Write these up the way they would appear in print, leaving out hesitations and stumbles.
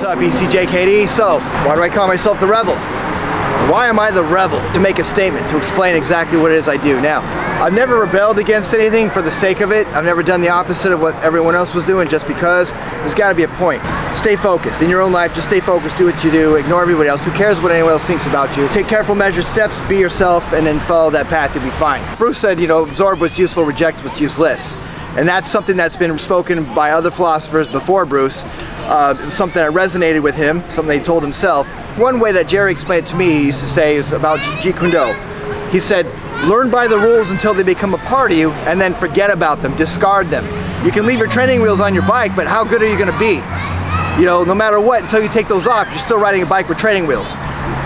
What's up, JKD? So, why do I call myself the Rebel? Why am I the Rebel? To make a statement, to explain exactly what it is I do. Now, I've never rebelled against anything for the sake of it. I've never done the opposite of what everyone else was doing just because. There's got to be a point. Stay focused. In your own life, just stay focused, do what you do, ignore everybody else. Who cares what anyone else thinks about you? Take careful measured steps, be yourself, and then follow that path, you'll be fine. Bruce said, absorb what's useful, reject what's useless. And that's something that's been spoken by other philosophers before Bruce. It was something that resonated with him, something he told himself. One way that Jerry explained it to me, he used to say, is about Jeet Kune Do. He said, learn by the rules until they become a part of you, and then forget about them, discard them. You can leave your training wheels on your bike, but how good are you gonna be? No matter what, until you take those off, you're still riding a bike with training wheels.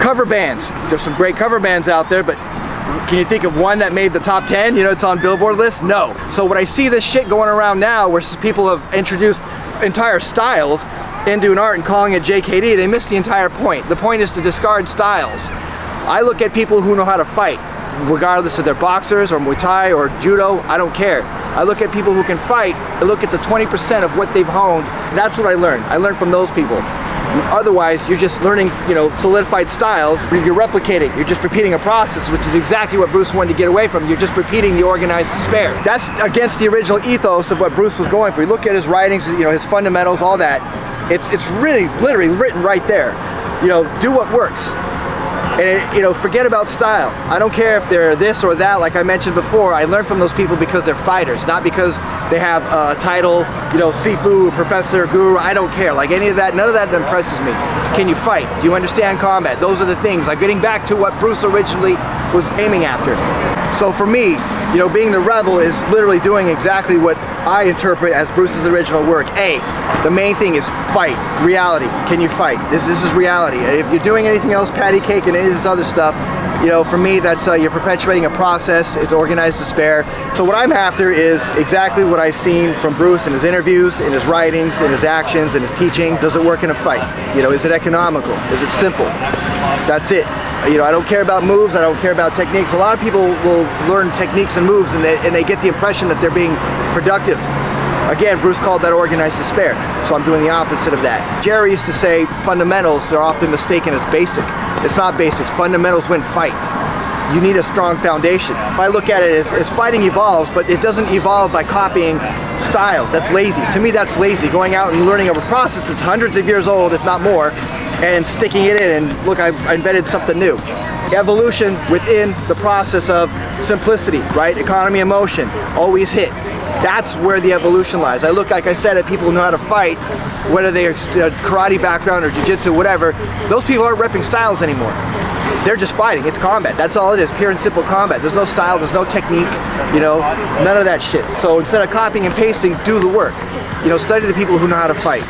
Cover bands, there's some great cover bands out there, but can you think of one that made the top 10? It's on Billboard list? No. So when I see this shit going around now, where people have introduced entire styles into an art and calling it JKD, they missed the entire point. The point is to discard styles. I look at people who know how to fight, regardless if they're boxers or Muay Thai or Judo, I don't care. I look at people who can fight, I look at the 20% of what they've honed, that's what I learned. I learned from those people. Otherwise, you're just learning, solidified styles. You're replicating. You're just repeating a process, which is exactly what Bruce wanted to get away from. You're just repeating the organized despair. That's against the original ethos of what Bruce was going for. You look at his writings, his fundamentals, all that. It's really, literally written right there. Do what works. And forget about style. I don't care if they're this or that, like I mentioned before. I learned from those people because they're fighters, not because they have a title, Sifu, professor, guru. I don't care. Like any of that, none of that impresses me. Can you fight? Do you understand combat? Those are the things. Like getting back to what Bruce originally was aiming after. So for me, being the Rebel is literally doing exactly what I interpret as Bruce's original work. The main thing is fight, reality. Can you fight? This is reality. If you're doing anything else, patty cake and any of this other stuff, for me, that's you're perpetuating a process. It's organized despair. So what I'm after is exactly what I've seen from Bruce in his interviews, in his writings, in his actions, in his teaching. Does it work in a fight? Is it economical? Is it simple? That's it. I don't care about moves, I don't care about techniques. A lot of people will learn techniques and moves and they get the impression that they're being productive. Again, Bruce called that organized despair, so I'm doing the opposite of that. Jerry used to say fundamentals are often mistaken as basic. It's not basic. Fundamentals win fights. You need a strong foundation. I look at it as fighting evolves, but it doesn't evolve by copying styles. That's lazy. To me, that's lazy. Going out and learning of a process that's hundreds of years old, if not more, and sticking it in and look, I invented something new. Evolution within the process of simplicity, right? Economy of motion, always hit. That's where the evolution lies. I look, like I said, at people who know how to fight, whether they're karate background or jiu-jitsu, whatever. Those people aren't repping styles anymore. They're just fighting. It's combat. That's all it is. Pure and simple combat. There's no style. There's no technique. None of that shit. So instead of copying and pasting, do the work. Study the people who know how to fight.